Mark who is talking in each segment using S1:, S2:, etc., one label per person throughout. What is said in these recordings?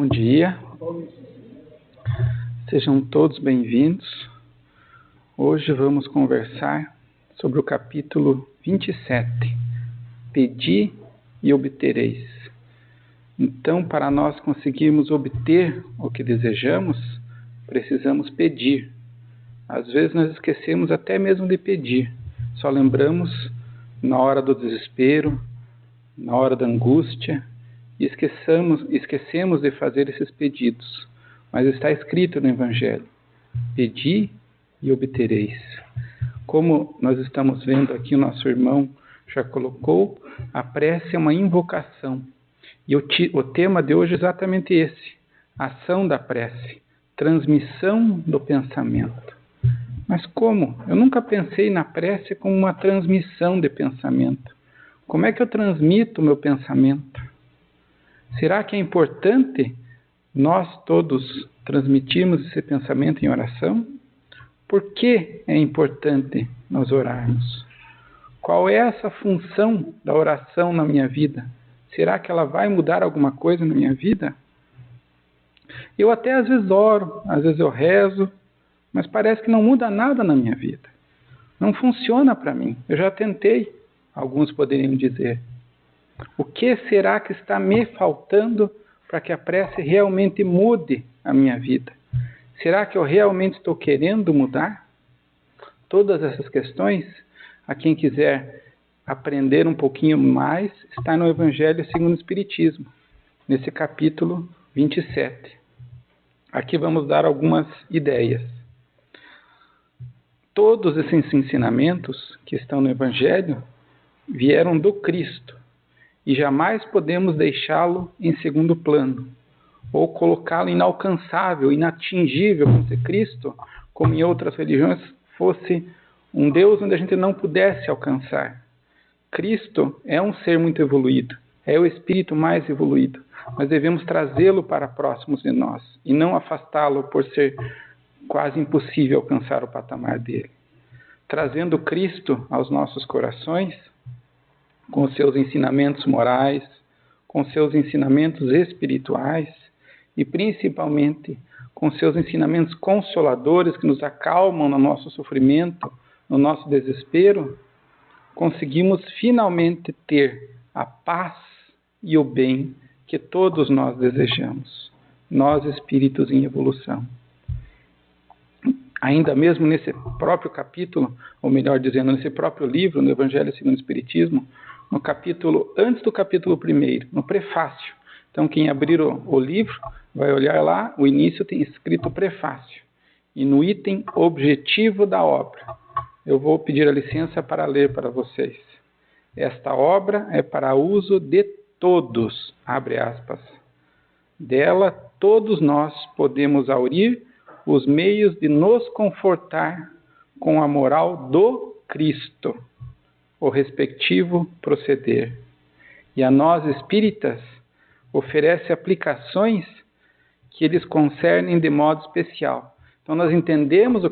S1: Bom dia, sejam todos bem-vindos. Hoje vamos conversar sobre o capítulo 27, Pedi e obtereis. Então, para nós conseguirmos obter o que desejamos, precisamos pedir. Às vezes nós esquecemos até mesmo de pedir, só lembramos na hora do desespero, na hora da angústia, e esquecemos de fazer esses pedidos. Mas está escrito no Evangelho: pedi e obtereis. Como nós estamos vendo aqui, o nosso irmão já colocou, a prece é uma invocação. E o tema de hoje é exatamente esse: ação da prece, transmissão do pensamento. Mas como? Eu nunca pensei na prece como uma transmissão de pensamento. Como é que eu transmito o meu pensamento? Será que é importante nós todos transmitirmos esse pensamento em oração? Por que é importante nós orarmos? Qual é essa função da oração na minha vida? Será que ela vai mudar alguma coisa na minha vida? Eu até às vezes oro, às vezes eu rezo, mas parece que não muda nada na minha vida. Não funciona para mim. Eu já tentei, alguns poderiam dizer. O que será que está me faltando para que a prece realmente mude a minha vida? Será que eu realmente estou querendo mudar? Todas essas questões, a quem quiser aprender um pouquinho mais, está no Evangelho segundo o Espiritismo, nesse capítulo 27. Aqui vamos dar algumas ideias. Todos esses ensinamentos que estão no Evangelho vieram do Cristo e jamais podemos deixá-lo em segundo plano ou colocá-lo inalcançável, inatingível, como se Cristo, como em outras religiões, fosse um Deus onde a gente não pudesse alcançar. Cristo é um ser muito evoluído, é o espírito mais evoluído, mas devemos trazê-lo para próximos de nós e não afastá-lo por ser quase impossível alcançar o patamar dele. Trazendo Cristo aos nossos corações, com seus ensinamentos morais, com seus ensinamentos espirituais e principalmente com seus ensinamentos consoladores que nos acalmam no nosso sofrimento, no nosso desespero, conseguimos finalmente ter a paz e o bem que todos nós desejamos, nós espíritos em evolução. Ainda mesmo nesse próprio capítulo, ou melhor dizendo, nesse próprio livro, no Evangelho segundo o Espiritismo, no capítulo, antes do capítulo 1, no prefácio. Então, quem abrir o livro vai olhar lá, o início tem escrito prefácio. E no item objetivo da obra, eu vou pedir a licença para ler para vocês. Esta obra é para uso de todos, abre aspas. Dela, todos nós podemos aurir os meios de nos confortar com a moral do Cristo, o respectivo proceder. E a nós espíritas oferece aplicações que eles concernem de modo especial. Então nós entendemos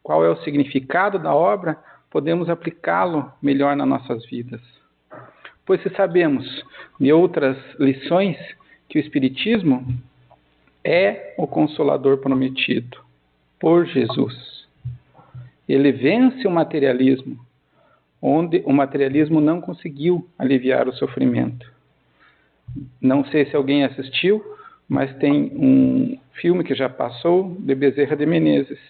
S1: qual é o significado da obra, podemos aplicá-lo melhor nas nossas vidas. Pois se sabemos de outras lições que o Espiritismo é o Consolador prometido por Jesus. Ele vence o materialismo, onde o materialismo não conseguiu aliviar o sofrimento. Não sei se alguém assistiu, mas tem um filme que já passou, de Bezerra de Menezes.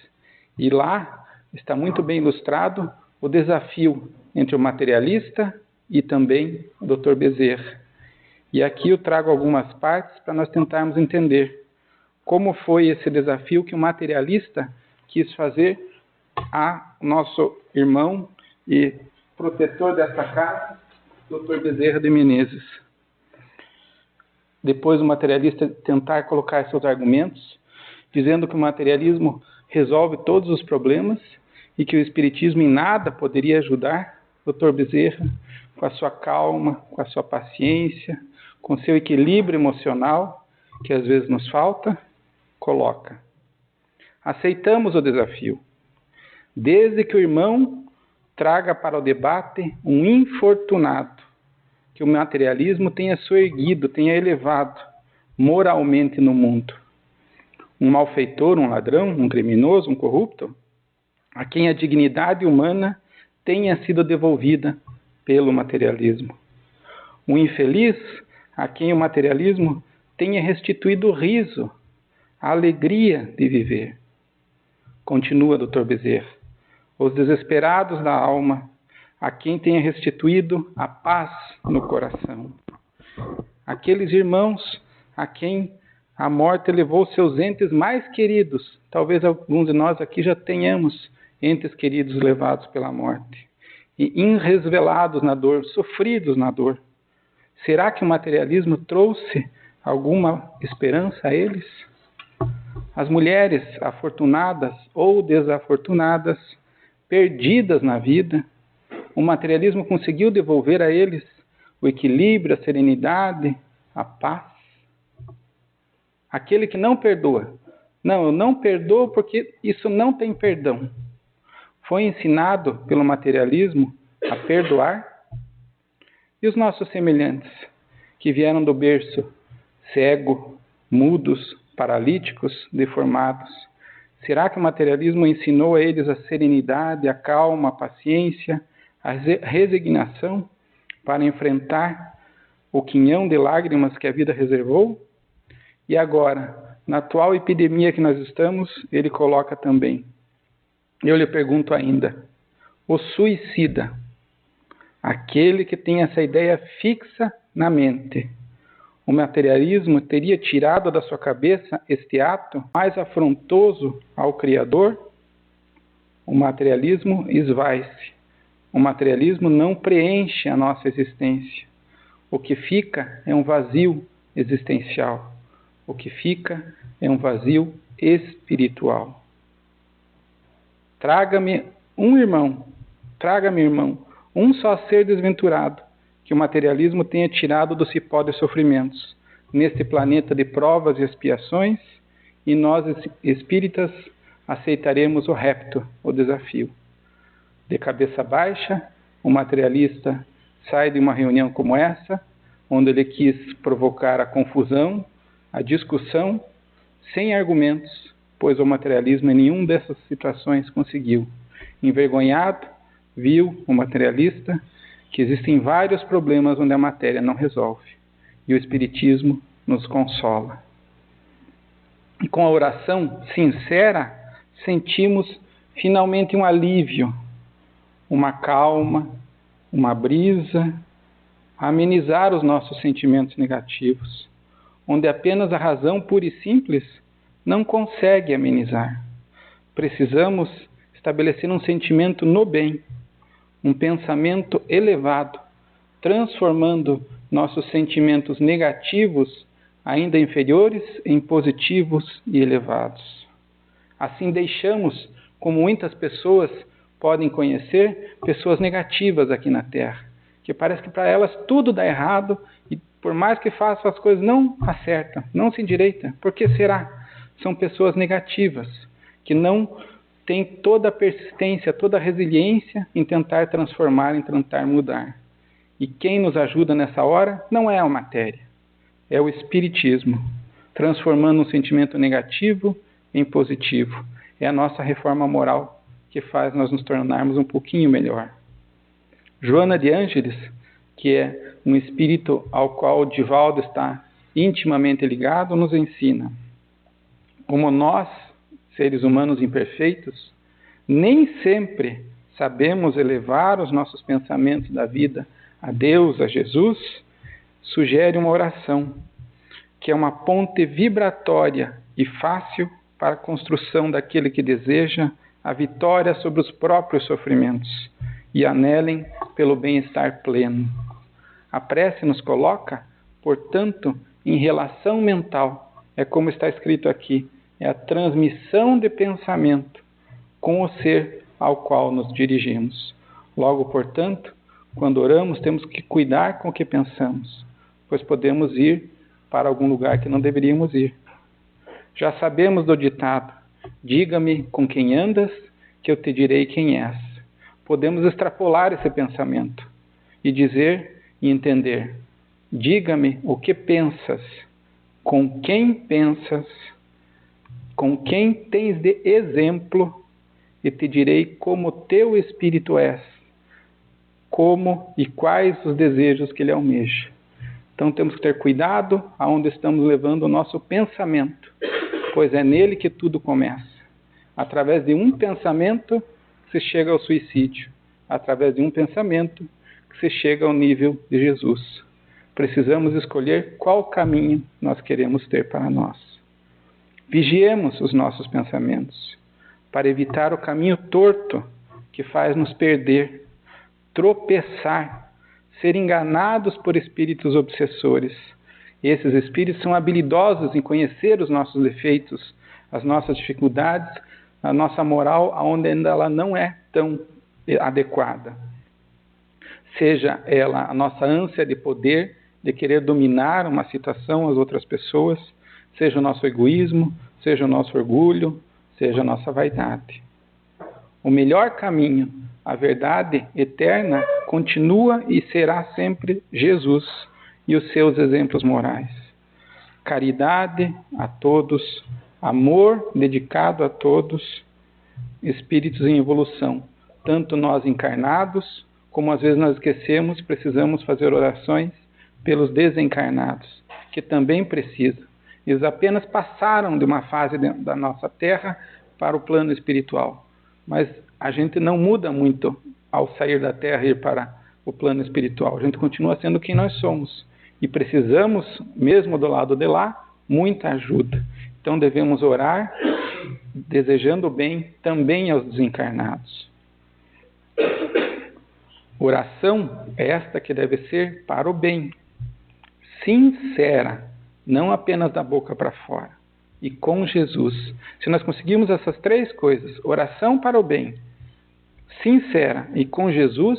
S1: E lá está muito bem ilustrado o desafio entre o materialista e também o Dr. Bezerra. E aqui eu trago algumas partes para nós tentarmos entender como foi esse desafio que o materialista quis fazer a nosso irmão e protetor dessa casa, Dr. Bezerra de Menezes. Depois o materialista tentar colocar seus argumentos, dizendo que o materialismo resolve todos os problemas e que o espiritismo em nada poderia ajudar, Dr. Bezerra, com a sua calma, com a sua paciência, com seu equilíbrio emocional, que às vezes nos falta, coloca: aceitamos o desafio, desde que o irmão traga para o debate um infortunado, que o materialismo tenha soerguido, tenha elevado, moralmente no mundo? Um malfeitor, um ladrão, um criminoso, um corrupto? A quem a dignidade humana tenha sido devolvida pelo materialismo. Um infeliz a quem o materialismo tenha restituído o riso, a alegria de viver. Continua Dr. Bezerra. Os desesperados da alma, a quem tenha restituído a paz no coração. Aqueles irmãos a quem a morte levou seus entes mais queridos. Talvez alguns de nós aqui já tenhamos entes queridos levados pela morte. E enresvelados na dor, sofridos na dor. Será que o materialismo trouxe alguma esperança a eles? As mulheres afortunadas ou desafortunadas, perdidas na vida, o materialismo conseguiu devolver a eles o equilíbrio, a serenidade, a paz? Aquele que não perdoa. Não, eu não perdoo porque isso não tem perdão. Foi ensinado pelo materialismo a perdoar? E os nossos semelhantes, que vieram do berço cego, mudos, paralíticos, deformados? Será que o materialismo ensinou a eles a serenidade, a calma, a paciência, a resignação para enfrentar o quinhão de lágrimas que a vida reservou? E agora, na atual epidemia que nós estamos, ele coloca também. Eu lhe pergunto ainda, o suicida, aquele que tem essa ideia fixa na mente, o materialismo teria tirado da sua cabeça este ato mais afrontoso ao Criador? O materialismo esvai-se. O materialismo não preenche a nossa existência. O que fica é um vazio existencial. O que fica é um vazio espiritual. Traga-me, irmão, um só ser desventurado que o materialismo tenha tirado do cipó de sofrimentos, neste planeta de provas e expiações, e nós, espíritas, aceitaremos o repto, o desafio. De cabeça baixa, o materialista sai de uma reunião como essa, onde ele quis provocar a confusão, a discussão, sem argumentos, pois o materialismo em nenhuma dessas situações conseguiu. Envergonhado, viu o materialista que existem vários problemas onde a matéria não resolve, e o Espiritismo nos consola. E com a oração sincera, sentimos finalmente um alívio, uma calma, uma brisa, a amenizar os nossos sentimentos negativos, onde apenas a razão pura e simples não consegue amenizar. Precisamos estabelecer um sentimento no bem, um pensamento elevado, transformando nossos sentimentos negativos, ainda inferiores, em positivos e elevados. Assim deixamos, como muitas pessoas podem conhecer, pessoas negativas aqui na Terra, que parece que para elas tudo dá errado e por mais que façam as coisas não acertam, não se endireitam. Por que será? São pessoas negativas, que não têm toda a persistência, toda a resiliência em tentar transformar, em tentar mudar. E quem nos ajuda nessa hora não é a matéria, é o Espiritismo, transformando um sentimento negativo em positivo. É a nossa reforma moral que faz nós nos tornarmos um pouquinho melhor. Joana de Ângeles, que é um espírito ao qual o Divaldo está intimamente ligado, nos ensina. Como nós, seres humanos imperfeitos, nem sempre sabemos elevar os nossos pensamentos da vida a Deus, a Jesus, sugere uma oração, que é uma ponte vibratória e fácil para a construção daquele que deseja a vitória sobre os próprios sofrimentos e anelem pelo bem-estar pleno. A prece nos coloca, portanto, em relação mental. É como está escrito aqui, é a transmissão de pensamento com o ser ao qual nos dirigimos. Logo, portanto, quando oramos, temos que cuidar com o que pensamos, pois podemos ir para algum lugar que não deveríamos ir. Já sabemos do ditado, diga-me com quem andas, que eu te direi quem és. Podemos extrapolar esse pensamento e dizer e entender, diga-me o que pensas, com quem pensas, com quem tens de exemplo, e te direi como teu espírito és, como e quais os desejos que ele almeja. Então temos que ter cuidado aonde estamos levando o nosso pensamento, pois é nele que tudo começa. Através de um pensamento que se chega ao suicídio, através de um pensamento que se chega ao nível de Jesus. Precisamos escolher qual caminho nós queremos ter para nós. Vigiemos os nossos pensamentos, para evitar o caminho torto que faz nos perder, tropeçar, ser enganados por espíritos obsessores. Esses espíritos são habilidosos em conhecer os nossos defeitos, as nossas dificuldades, a nossa moral, onde ainda ela não é tão adequada. Seja ela a nossa ânsia de poder, de querer dominar uma situação, as outras pessoas, seja o nosso egoísmo, seja o nosso orgulho, seja a nossa vaidade. O melhor caminho, a verdade eterna, continua e será sempre Jesus e os seus exemplos morais. Caridade a todos, amor dedicado a todos, espíritos em evolução. Tanto nós encarnados, como às vezes nós esquecemos, precisamos fazer orações pelos desencarnados, que também precisam. Eles apenas passaram de uma fase da nossa terra para o plano espiritual. Mas a gente não muda muito ao sair da terra e ir para o plano espiritual. A gente continua sendo quem nós somos. E precisamos, mesmo do lado de lá, muita ajuda. Então devemos orar, desejando o bem também aos desencarnados. Oração é esta que deve ser para o bem, sincera, não apenas da boca para fora, e com Jesus. Se nós conseguirmos essas três coisas, oração para o bem, sincera e com Jesus,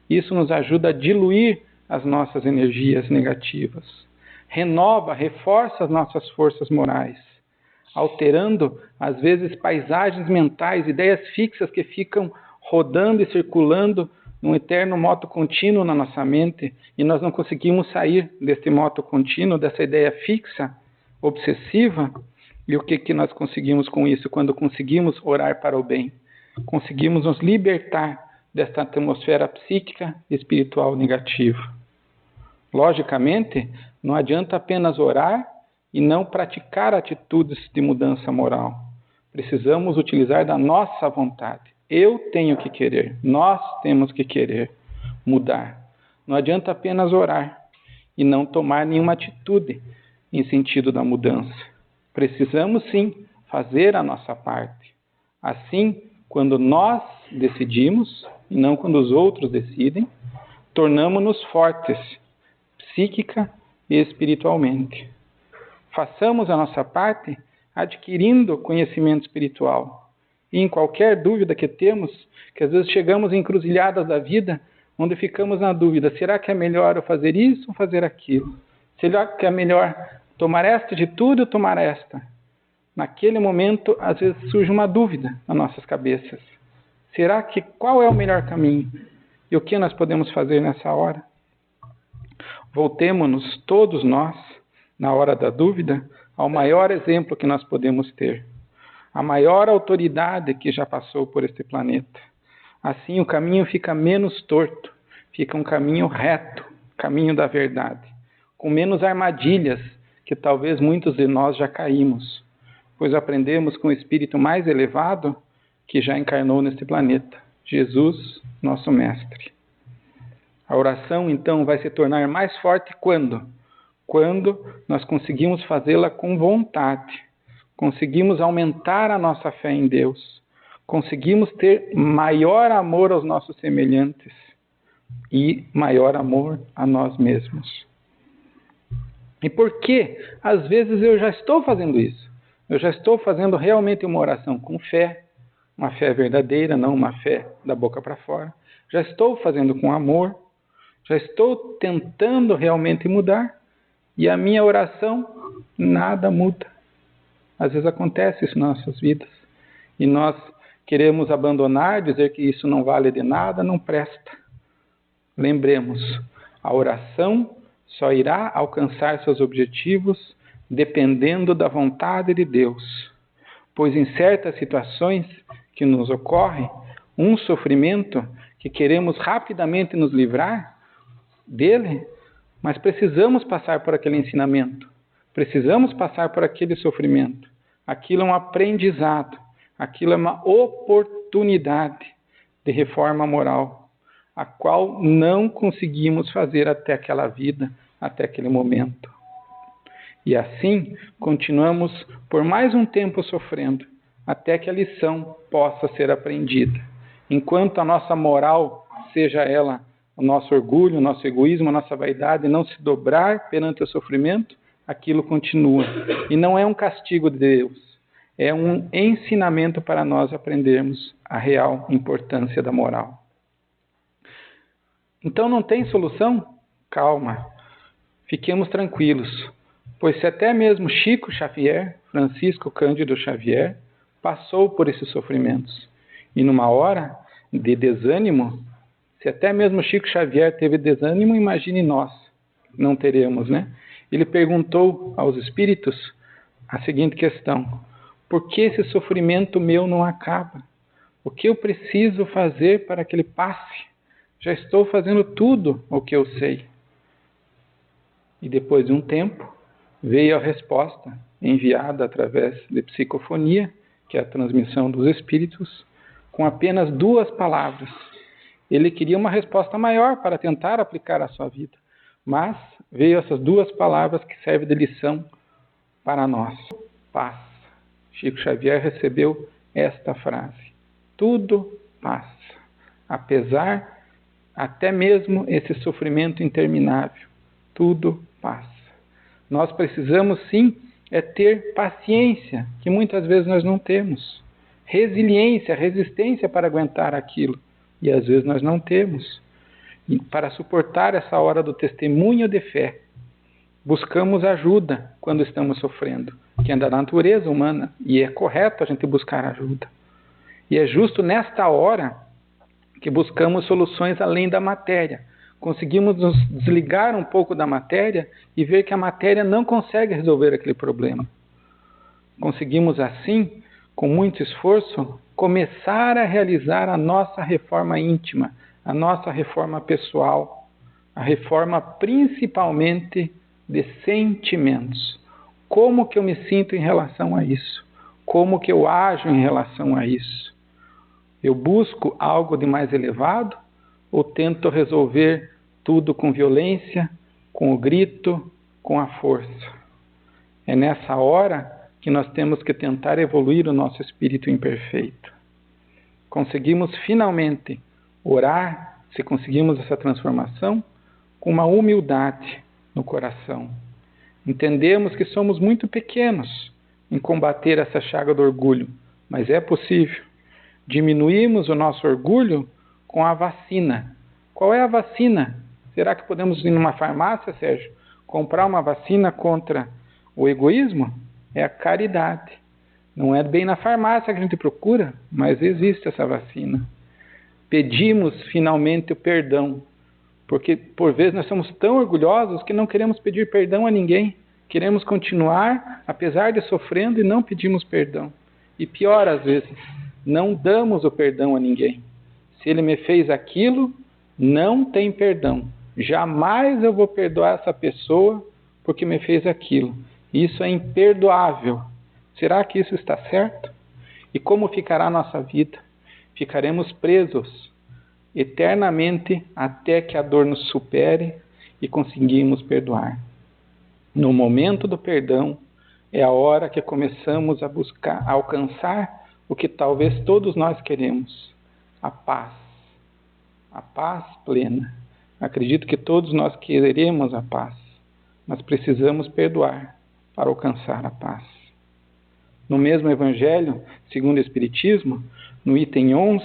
S1: isso nos ajuda a diluir as nossas energias negativas. Renova, reforça as nossas forças morais, alterando, às vezes, paisagens mentais, ideias fixas que ficam rodando e circulando num eterno moto contínuo na nossa mente, e nós não conseguimos sair desse moto contínuo, dessa ideia fixa, obsessiva. E o que nós conseguimos com isso? Quando conseguimos orar para o bem, conseguimos nos libertar desta atmosfera psíquica e espiritual negativa. Logicamente, não adianta apenas orar e não praticar atitudes de mudança moral. Precisamos utilizar da nossa vontade. Eu tenho que querer, nós temos que querer mudar. Não adianta apenas orar e não tomar nenhuma atitude em sentido da mudança. Precisamos sim fazer a nossa parte. Assim, quando nós decidimos, e não quando os outros decidem, tornamo-nos fortes, psíquica e espiritualmente. Façamos a nossa parte adquirindo conhecimento espiritual. E em qualquer dúvida que temos, que às vezes chegamos em encruzilhadas da vida, onde ficamos na dúvida, será que é melhor eu fazer isso ou fazer aquilo? Será que é melhor tomar esta atitude ou tomar esta? Naquele momento, às vezes surge uma dúvida nas nossas cabeças. Será que qual é o melhor caminho? E o que nós podemos fazer nessa hora? Voltemo-nos todos nós, na hora da dúvida, ao maior exemplo que nós podemos ter. A maior autoridade que já passou por este planeta. Assim o caminho fica menos torto, fica um caminho reto, caminho da verdade, com menos armadilhas que talvez muitos de nós já caímos, pois aprendemos com o espírito mais elevado que já encarnou neste planeta, Jesus, nosso Mestre. A oração, então, vai se tornar mais forte quando? Quando nós conseguimos fazê-la com vontade. Conseguimos aumentar a nossa fé em Deus, conseguimos ter maior amor aos nossos semelhantes e maior amor a nós mesmos. E por que? Às vezes eu já estou fazendo isso. Eu já estou fazendo realmente uma oração com fé, uma fé verdadeira, não uma fé da boca para fora. Já estou fazendo com amor, já estou tentando realmente mudar e a minha oração nada muda. Às vezes acontece isso nas nossas vidas. E nós queremos abandonar, dizer que isso não vale de nada, não presta. Lembremos, a oração só irá alcançar seus objetivos dependendo da vontade de Deus, pois em certas situações que nos ocorre, um sofrimento que queremos rapidamente nos livrar dele, mas precisamos passar por aquele ensinamento, precisamos passar por aquele sofrimento. Aquilo é um aprendizado, aquilo é uma oportunidade de reforma moral, a qual não conseguimos fazer até aquela vida, até aquele momento. E assim, continuamos por mais um tempo sofrendo, até que a lição possa ser aprendida. Enquanto a nossa moral, seja ela o nosso orgulho, o nosso egoísmo, a nossa vaidade, não se dobrar perante o sofrimento, aquilo continua. E não é um castigo de Deus, é um ensinamento para nós aprendermos a real importância da moral. Então não tem solução? Calma, fiquemos tranquilos, pois se até mesmo Chico Xavier, Francisco Cândido Xavier, passou por esses sofrimentos, e numa hora de desânimo, se até mesmo Chico Xavier teve desânimo, imagine nós, não teremos, né? Ele perguntou aos espíritos a seguinte questão: por que esse sofrimento meu não acaba? O que eu preciso fazer para que ele passe? Já estou fazendo tudo o que eu sei. E depois de um tempo, veio a resposta enviada através de psicofonia, que é a transmissão dos espíritos, com apenas 2 palavras. Ele queria uma resposta maior para tentar aplicar à sua vida, mas veio essas 2 palavras que servem de lição para nós: paz. Chico Xavier recebeu esta frase: tudo passa, apesar até mesmo esse sofrimento interminável, tudo passa. Nós precisamos sim ter paciência, que muitas vezes nós não temos, resiliência, resistência para aguentar aquilo, e às vezes nós não temos. E para suportar essa hora do testemunho de fé, buscamos ajuda quando estamos sofrendo, que é da natureza humana, e é correto a gente buscar ajuda. E é justo nesta hora que buscamos soluções além da matéria. Conseguimos nos desligar um pouco da matéria e ver que a matéria não consegue resolver aquele problema. Conseguimos assim, com muito esforço, começar a realizar a nossa reforma íntima, a nossa reforma pessoal, a reforma principalmente de sentimentos. Como que eu me sinto em relação a isso? Como que eu ajo em relação a isso? Eu busco algo de mais elevado ou tento resolver tudo com violência, com o grito, com a força? É nessa hora que nós temos que tentar evoluir o nosso espírito imperfeito. Conseguimos finalmente orar, se conseguimos essa transformação, com uma humildade no coração. Entendemos que somos muito pequenos em combater essa chaga do orgulho, mas é possível. Diminuímos o nosso orgulho com a vacina. Qual é a vacina? Será que podemos ir numa farmácia, Sérgio, comprar uma vacina contra o egoísmo? É a caridade. Não é bem na farmácia que a gente procura, mas existe essa vacina. Pedimos finalmente o perdão, porque por vezes nós somos tão orgulhosos que não queremos pedir perdão a ninguém. Queremos continuar, apesar de sofrendo, e não pedimos perdão. E pior às vezes, não damos o perdão a ninguém. Se ele me fez aquilo, não tem perdão. Jamais eu vou perdoar essa pessoa porque me fez aquilo. Isso é imperdoável. Será que isso está certo? E como ficará a nossa vida? Ficaremos presos eternamente até que a dor nos supere e conseguimos perdoar. No momento do perdão, é a hora que começamos a buscar, a alcançar o que talvez todos nós queremos: a paz plena. Acredito que todos nós queremos a paz, mas precisamos perdoar para alcançar a paz. No mesmo Evangelho, segundo o Espiritismo, no item 11,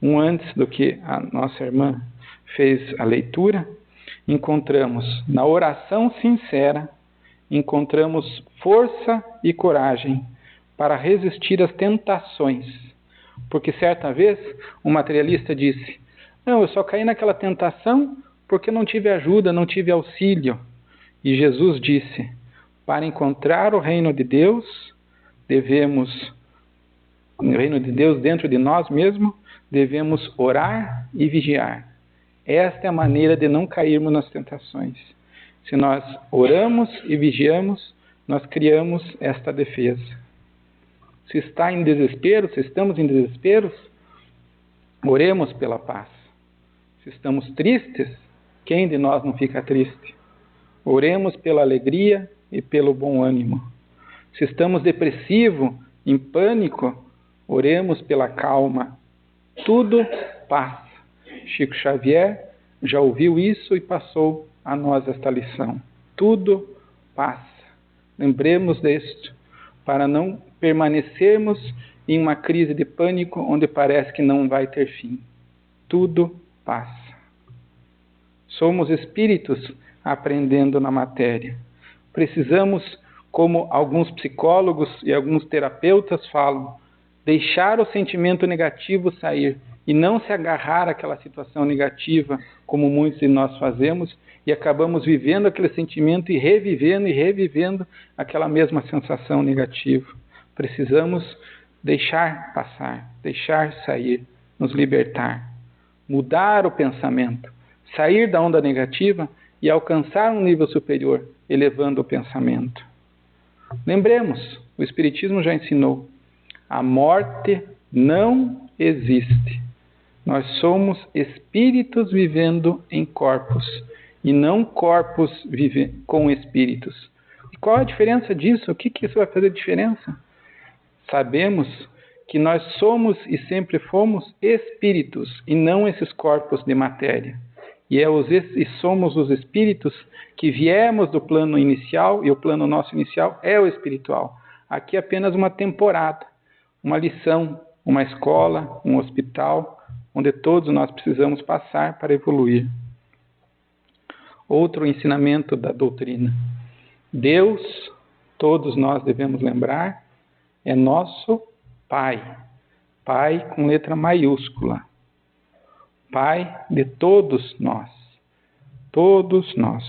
S1: antes do que a nossa irmã fez a leitura, encontramos na oração sincera, encontramos força e coragem para resistir às tentações. Porque certa vez um materialista disse: não, eu só caí naquela tentação porque não tive ajuda, não tive auxílio. E Jesus disse: Para encontrar o reino de Deus, o reino de Deus dentro de nós mesmos, devemos orar e vigiar. Esta é a maneira de não cairmos nas tentações. Se nós oramos e vigiamos, nós criamos esta defesa. Se estamos em desespero, oremos pela paz. Se estamos tristes, quem de nós não fica triste? Oremos pela alegria e pelo bom ânimo. Se estamos depressivos, em pânico, oremos pela calma. Tudo passa. Chico Xavier já ouviu isso e passou a nós esta lição. Tudo passa. Lembremos disto, para não permanecermos em uma crise de pânico onde parece que não vai ter fim. Tudo passa. Somos espíritos aprendendo na matéria. Precisamos, como alguns psicólogos e alguns terapeutas falam, deixar o sentimento negativo sair e não se agarrar àquela situação negativa, como muitos de nós fazemos, e acabamos vivendo aquele sentimento e revivendo aquela mesma sensação negativa. Precisamos deixar passar, deixar sair, nos libertar, mudar o pensamento, sair da onda negativa e alcançar um nível superior, elevando o pensamento. Lembremos, o Espiritismo já ensinou, a morte não existe. Nós somos espíritos vivendo em corpos e não corpos com espíritos. E qual a diferença disso? O que isso vai fazer diferença? Sabemos que nós somos e sempre fomos espíritos e não esses corpos de matéria. E somos os espíritos que viemos do plano inicial, e o plano nosso inicial é o espiritual. Aqui é apenas uma temporada, uma lição, uma escola, um hospital, onde todos nós precisamos passar para evoluir. Outro ensinamento da doutrina. Deus, todos nós devemos lembrar, é nosso Pai. Pai com letra maiúscula. Pai de todos nós. Todos nós.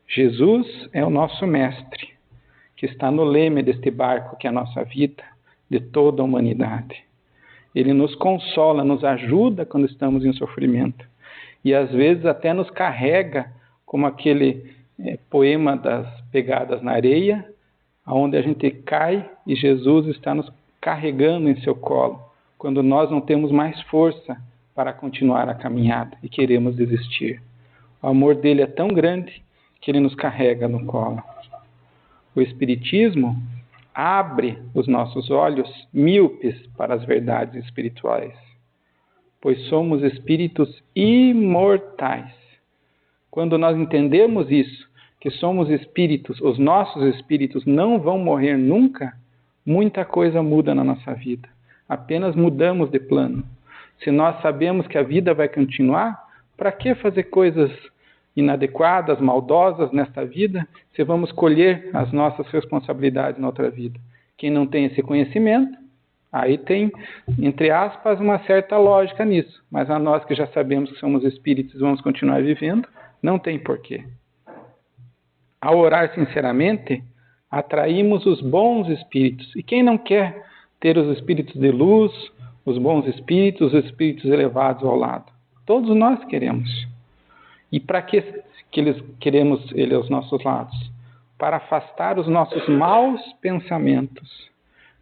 S1: Jesus é o nosso mestre, que está no leme deste barco que é a nossa vida, de toda a humanidade. Ele nos consola, nos ajuda quando estamos em sofrimento. E às vezes até nos carrega, como aquele poema das pegadas na areia, onde a gente cai e Jesus está nos carregando em seu colo, quando nós não temos mais força para continuar a caminhada e queremos desistir. O amor dele é tão grande que ele nos carrega no colo. O Espiritismo abre os nossos olhos míopes para as verdades espirituais, pois somos espíritos imortais. Quando nós entendemos isso, que somos espíritos, os nossos espíritos não vão morrer nunca, muita coisa muda na nossa vida. Apenas mudamos de plano. Se nós sabemos que a vida vai continuar, para que fazer coisas inadequadas, maldosas nesta vida, se vamos colher as nossas responsabilidades na outra vida? Quem não tem esse conhecimento, aí tem, entre aspas, uma certa lógica nisso. Mas a nós que já sabemos que somos espíritos e vamos continuar vivendo, não tem porquê. Ao orar sinceramente, atraímos os bons espíritos. E quem não quer ter os espíritos de luz, os bons espíritos, os espíritos elevados ao lado? Todos nós queremos. E para que eles queremos ele aos nossos lados? Para afastar os nossos maus pensamentos,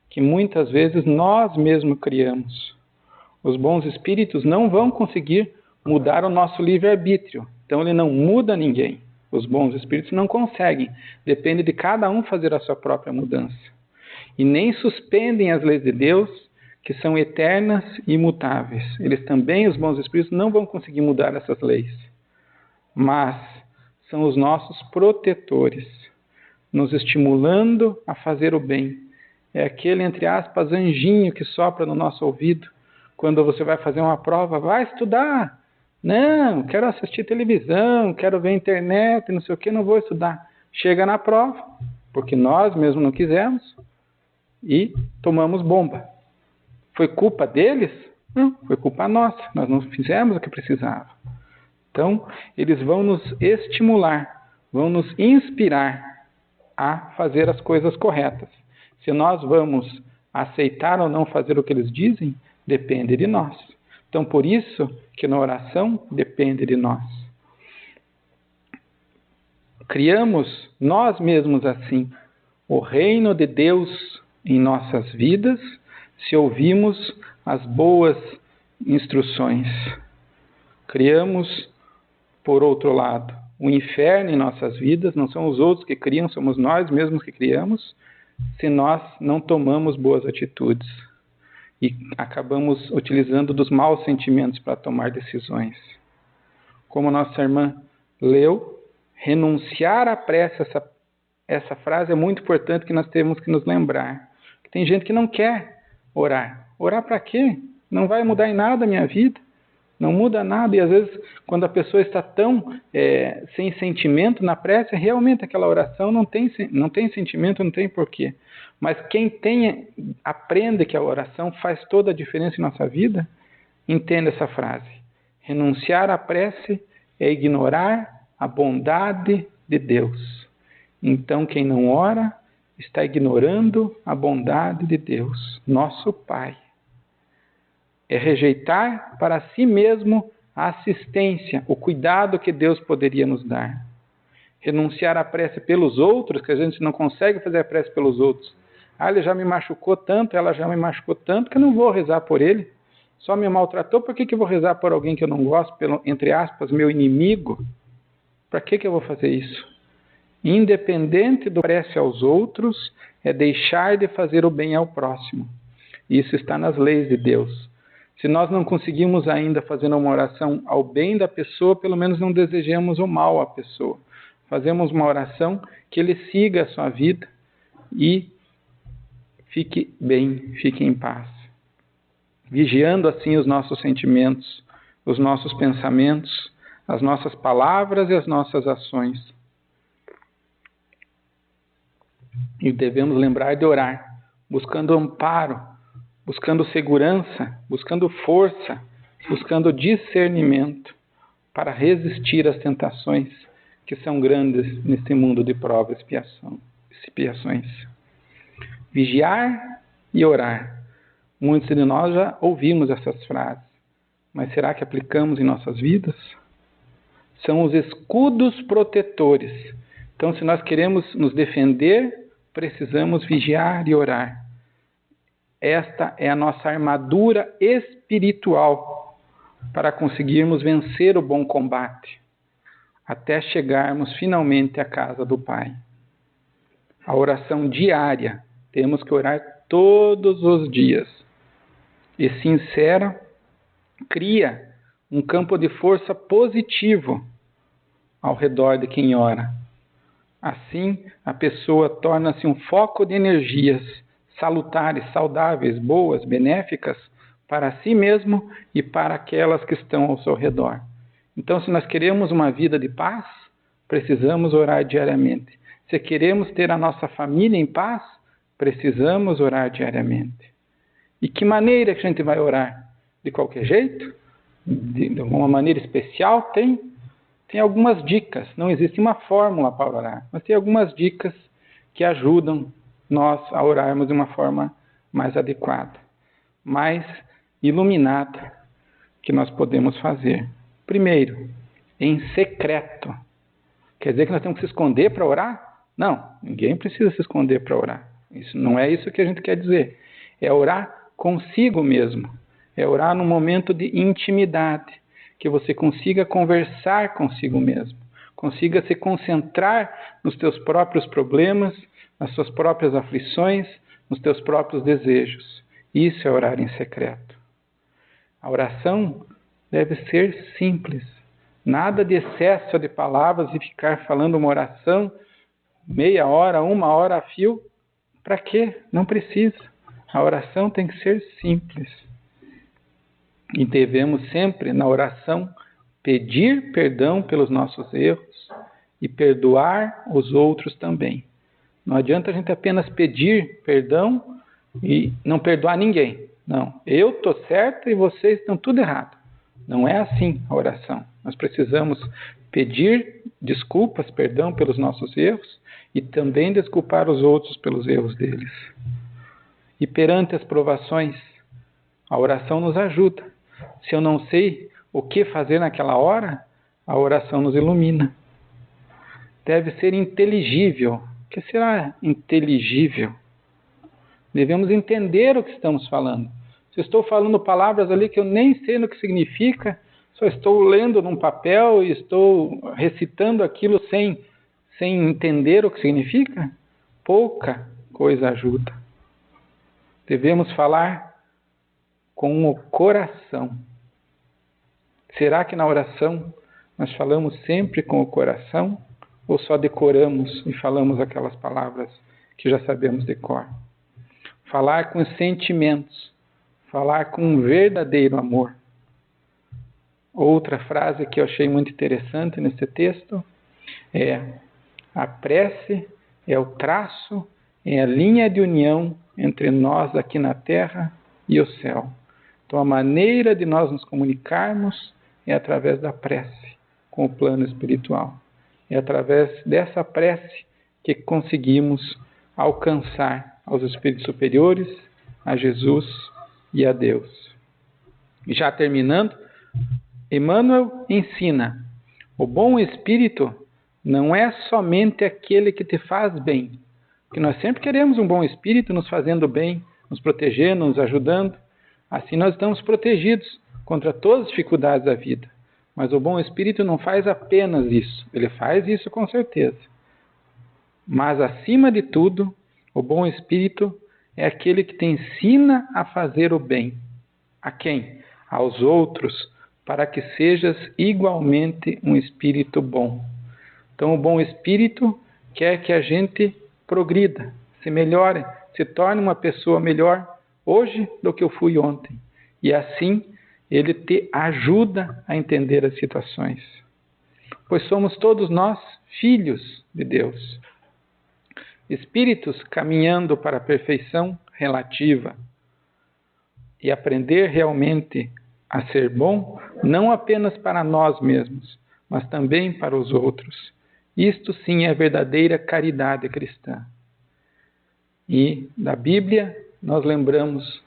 S1: que muitas vezes nós mesmos criamos. Os bons espíritos não vão conseguir mudar o nosso livre-arbítrio. Então ele não muda ninguém. Os bons espíritos não conseguem. Depende de cada um fazer a sua própria mudança. E nem suspendem as leis de Deus, que são eternas e imutáveis. Eles também, os bons espíritos, não vão conseguir mudar essas leis. Mas são os nossos protetores, nos estimulando a fazer o bem. É aquele, entre aspas, anjinho que sopra no nosso ouvido. Quando você vai fazer uma prova, vai estudar. Não, quero assistir televisão, quero ver internet, não sei o que, não vou estudar. Chega na prova, porque nós mesmos não quisemos, e tomamos bomba. Foi culpa deles? Não, foi culpa nossa. Nós não fizemos o que precisava. Então, eles vão nos estimular, vão nos inspirar a fazer as coisas corretas. Se nós vamos aceitar ou não fazer o que eles dizem, depende de nós. Então, por isso que na oração depende de nós. Criamos nós mesmos assim o reino de Deus em nossas vidas, se ouvimos as boas instruções. Criamos, por outro lado, o inferno em nossas vidas, não são os outros que criam, somos nós mesmos que criamos, se nós não tomamos boas atitudes e acabamos utilizando dos maus sentimentos para tomar decisões. Como nossa irmã leu, renunciar à prece, essa frase é muito importante que nós temos que nos lembrar. Tem gente que não quer orar. Orar para quê? Não vai mudar em nada a minha vida. Não muda nada. E às vezes, quando a pessoa está tão sem sentimento na prece, realmente aquela oração não tem sentimento, não tem porquê. Mas quem aprende que a oração faz toda a diferença em nossa vida, entenda essa frase. Renunciar à prece é ignorar a bondade de Deus. Então, quem não ora está ignorando a bondade de Deus, nosso Pai. É rejeitar para si mesmo a assistência, o cuidado que Deus poderia nos dar. Renunciar à prece pelos outros, que a gente não consegue fazer a prece pelos outros. Ele já me machucou tanto, ela já me machucou tanto, que eu não vou rezar por ele. Só me maltratou, por que eu vou rezar por alguém que eu não gosto, entre aspas, meu inimigo? Para que eu vou fazer isso? Independente do prece aos outros, é deixar de fazer o bem ao próximo. Isso está nas leis de Deus. Se nós não conseguimos ainda fazer uma oração ao bem da pessoa, pelo menos não desejamos o mal à pessoa. Fazemos uma oração que ele siga a sua vida e fique bem, fique em paz. Vigiando assim os nossos sentimentos, os nossos pensamentos, as nossas palavras e as nossas ações. E devemos lembrar de orar, buscando amparo, buscando segurança, buscando força, buscando discernimento para resistir às tentações que são grandes neste mundo de provas e expiações. Vigiar e orar. Muitos de nós já ouvimos essas frases, mas será que aplicamos em nossas vidas? São os escudos protetores. Então, se nós queremos nos defender, precisamos vigiar e orar. Esta é a nossa armadura espiritual para conseguirmos vencer o bom combate, até chegarmos finalmente à casa do Pai. A oração diária, temos que orar todos os dias. E sincera, cria um campo de força positivo ao redor de quem ora. Assim, a pessoa torna-se um foco de energias salutares, saudáveis, boas, benéficas para si mesmo e para aquelas que estão ao seu redor. Então, se nós queremos uma vida de paz, precisamos orar diariamente. Se queremos ter a nossa família em paz, precisamos orar diariamente. E que maneira que a gente vai orar? De qualquer jeito? De uma maneira especial? Tem algumas dicas. Não existe uma fórmula para orar, mas tem algumas dicas que ajudam nós a orarmos de uma forma mais adequada, mais iluminada que nós podemos fazer. Primeiro, em secreto. Quer dizer que nós temos que se esconder para orar? Não, ninguém precisa se esconder para orar. Isso não é isso que a gente quer dizer. É orar consigo mesmo. É orar num momento de intimidade, que você consiga conversar consigo mesmo, consiga se concentrar nos teus próprios problemas, nas suas próprias aflições, nos teus próprios desejos. Isso é orar em secreto. A oração deve ser simples. Nada de excesso de palavras e ficar falando uma oração meia hora, 1 hora a fio. Para quê? Não precisa. A oração tem que ser simples. E devemos sempre, na oração, pedir perdão pelos nossos erros e perdoar os outros também. Não adianta a gente apenas pedir perdão e não perdoar ninguém. Não, eu estou certo e vocês estão tudo errado. Não é assim a oração. Nós precisamos pedir desculpas, perdão pelos nossos erros e também desculpar os outros pelos erros deles. E perante as provações, a oração nos ajuda. Se eu não sei o que fazer naquela hora, a oração nos ilumina. Deve ser inteligível. O que será inteligível? Devemos entender o que estamos falando. Se eu estou falando palavras ali que eu nem sei no que significa, só estou lendo num papel e estou recitando aquilo sem entender o que significa, pouca coisa ajuda. Devemos falar com o coração. Será que na oração nós falamos sempre com o coração ou só decoramos e falamos aquelas palavras que já sabemos de cor? Falar com sentimentos, falar com um verdadeiro amor. Outra frase que eu achei muito interessante nesse texto é: a prece é o traço, é a linha de união entre nós aqui na terra e o céu. Então a maneira de nós nos comunicarmos é através da prece com o plano espiritual. É através dessa prece que conseguimos alcançar aos espíritos superiores, a Jesus e a Deus. E já terminando, Emmanuel ensina: o bom espírito não é somente aquele que te faz bem, porque nós sempre queremos um bom espírito nos fazendo bem, nos protegendo, nos ajudando. Assim nós estamos protegidos contra todas as dificuldades da vida. Mas o bom espírito não faz apenas isso, ele faz isso com certeza. Mas acima de tudo, o bom espírito é aquele que te ensina a fazer o bem. A quem? Aos outros, para que sejas igualmente um espírito bom. Então o bom espírito quer que a gente progrida, se melhore, se torne uma pessoa melhor hoje do que eu fui ontem. E assim ele te ajuda a entender as situações. Pois somos todos nós filhos de Deus. Espíritos caminhando para a perfeição relativa. E aprender realmente a ser bom, não apenas para nós mesmos, mas também para os outros. Isto sim é verdadeira caridade cristã. E da Bíblia, nós lembramos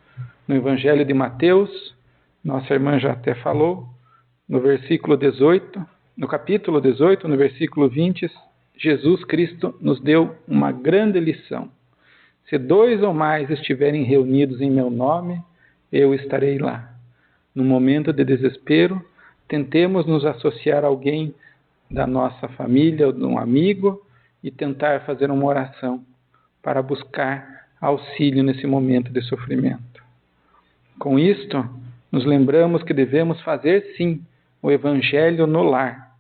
S1: no Evangelho de Mateus, nossa irmã já até falou, no versículo 18, no capítulo 18, no versículo 20, Jesus Cristo nos deu uma grande lição. Se 2 ou mais estiverem reunidos em meu nome, eu estarei lá. No momento de desespero, tentemos nos associar a alguém da nossa família ou de um amigo e tentar fazer uma oração para buscar auxílio nesse momento de sofrimento. Com isto, nos lembramos que devemos fazer sim o Evangelho no lar.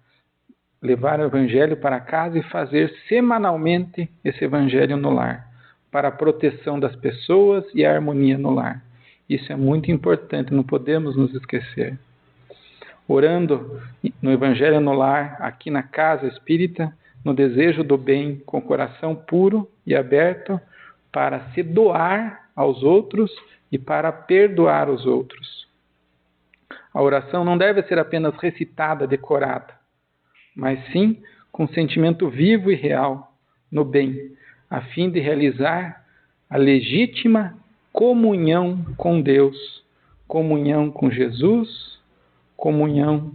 S1: Levar o Evangelho para casa e fazer semanalmente esse Evangelho no lar, para a proteção das pessoas e a harmonia no lar. Isso é muito importante, não podemos nos esquecer. Orando no Evangelho no lar, aqui na casa espírita, no desejo do bem, com o coração puro e aberto, para se doar aos outros e para perdoar os outros. A oração não deve ser apenas recitada, decorada, mas sim com sentimento vivo e real no bem, a fim de realizar a legítima comunhão com Deus, comunhão com Jesus, comunhão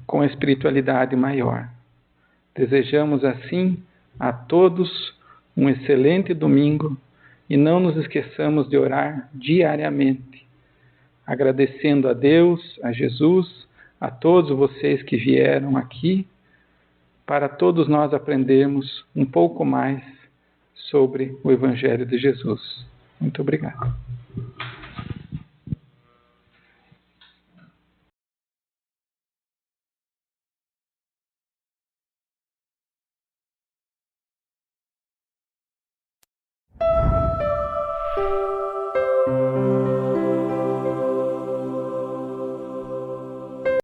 S1: com a espiritualidade maior. Desejamos assim a todos um excelente domingo e não nos esqueçamos de orar diariamente, agradecendo a Deus, a Jesus, a todos vocês que vieram aqui, para todos nós aprendermos um pouco mais sobre o Evangelho de Jesus. Muito obrigado.